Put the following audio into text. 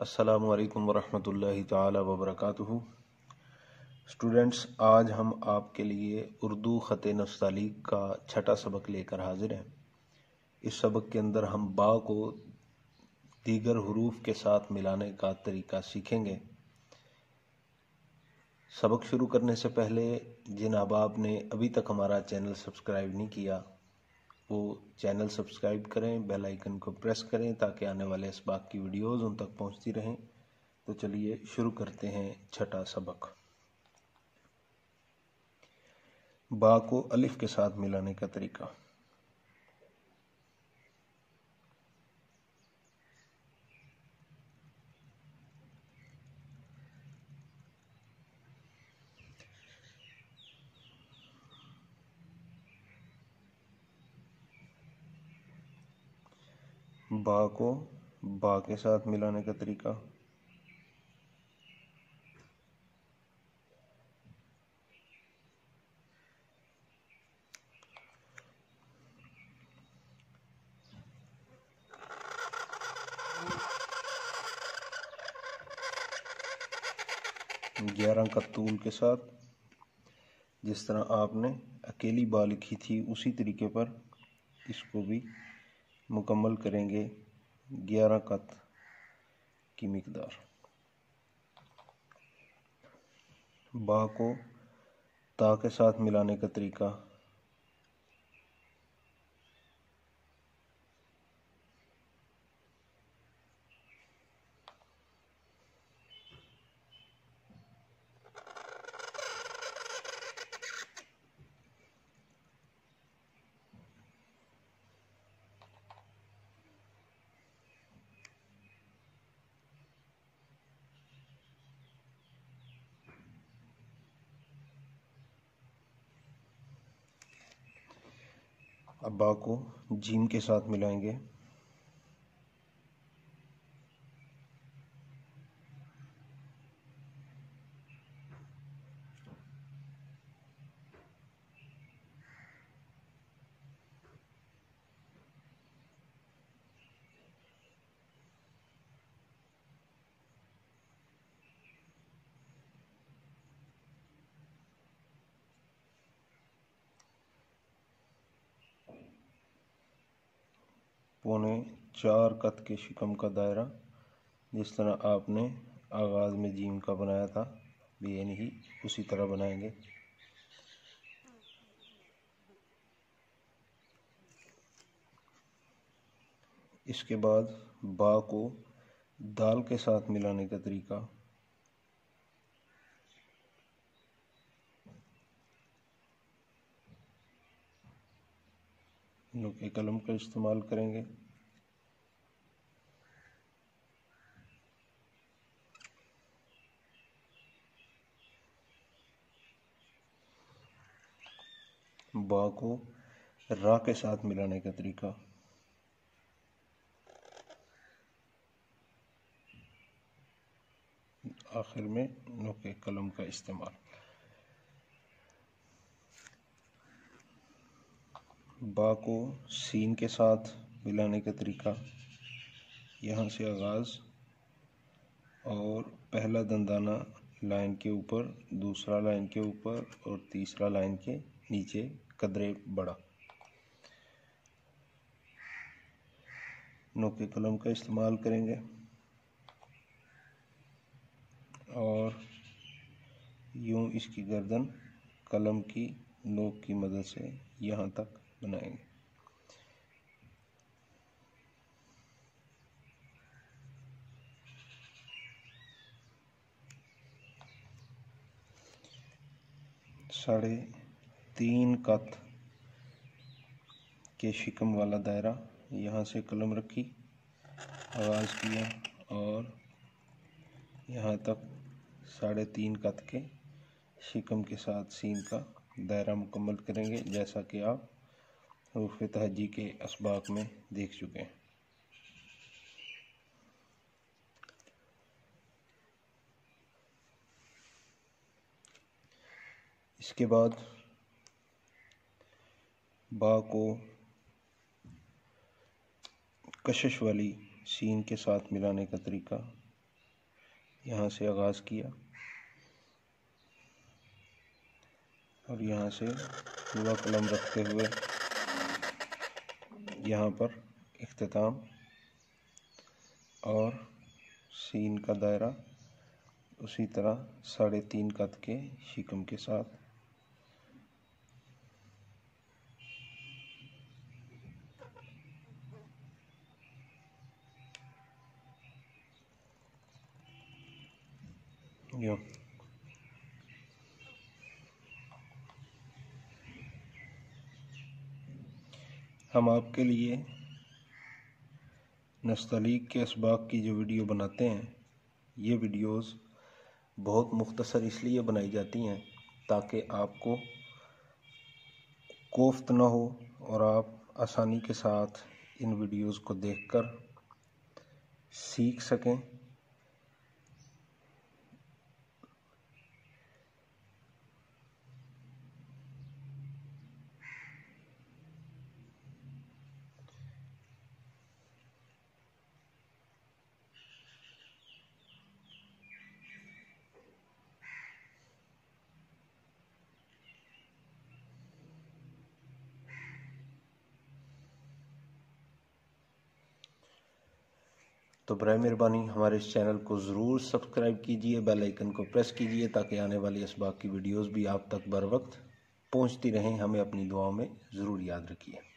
अस्सलामु अलैकुम वरहमतुल्लाहि ताला वबरकातुहू। स्टूडेंट्स, आज हम आपके लिए उर्दू ख़त नस्तालीक का छठा सबक लेकर हाजिर हैं। इस सबक के अंदर हम बा को दीगर हरूफ के साथ मिलाने का तरीका सीखेंगे। सबक शुरू करने से पहले जिन अहबाब ने अभी तक हमारा चैनल सब्सक्राइब नहीं किया वो चैनल सब्सक्राइब करें, बेल आइकन को प्रेस करें ताकि आने वाले इसबाक की वीडियोस उन तक पहुंचती रहें। तो चलिए शुरू करते हैं छठा सबक। बा को अलिफ के साथ मिलाने का तरीका। बा को बा के साथ मिलाने का तरीका। ग्यारह का तूल के साथ जिस तरह आपने अकेली बा लिखी थी उसी तरीके पर इसको भी मुकम्मल करेंगे। 11 कत की मिकदार। बा को ता के साथ मिलाने का तरीका। अब बा को जीम के साथ मिलाएंगे। पौने 4 कत के शिकम का दायरा जिस तरह आपने आगाज़ में जीम का बनाया था बेन ही उसी तरह बनाएंगे। इसके बाद बा को दाल के साथ मिलाने का तरीका। नुक्ते कलम का इस्तेमाल करेंगे। बा को रा के साथ मिलाने का तरीका। आखिर में नुक्ते कलम का इस्तेमाल। बा को सीन के साथ मिलाने का तरीका। यहाँ से आगाज़ और पहला दंदाना लाइन के ऊपर, दूसरा लाइन के ऊपर और तीसरा लाइन के नीचे कदरे बड़ा। नोके कलम का इस्तेमाल करेंगे और यूं इसकी गर्दन कलम की नोक की मदद से यहाँ तक बनाएंगे। साढ़े 3 कत के शिकम वाला दायरा। यहाँ से कलम रखी, आगाज़ किया और यहाँ तक 3.5 कत के शिकम के साथ सीन का दायरा मुकम्मल करेंगे जैसा कि आप हरूफ तहज्जी के असबाक में देख चुके हैं। इसके बाद बा को कशिश वाली सीन के साथ मिलाने का तरीका। यहाँ से आगाज़ किया और यहाँ से पूरा कलम रखते हुए यहाँ पर इख्तिताम और सीन का दायरा उसी तरह 3.5 कत के शिकम के साथ। यूँ हम आपके लिए नस्तलीक के असबाग की जो वीडियो बनाते हैं, ये वीडियोस बहुत मुख्तसर इसलिए बनाई जाती हैं ताकि आपको कोफ्त ना हो और आप आसानी के साथ इन वीडियोस को देखकर सीख सकें। तो बराए मेहरबानी हमारे इस चैनल को ज़रूर सब्सक्राइब कीजिए, बेल आइकन को प्रेस कीजिए ताकि आने वाली असबाग की वीडियोस भी आप तक बर वक्त पहुंचती रहें। हमें अपनी दुआओं में ज़रूर याद रखिए।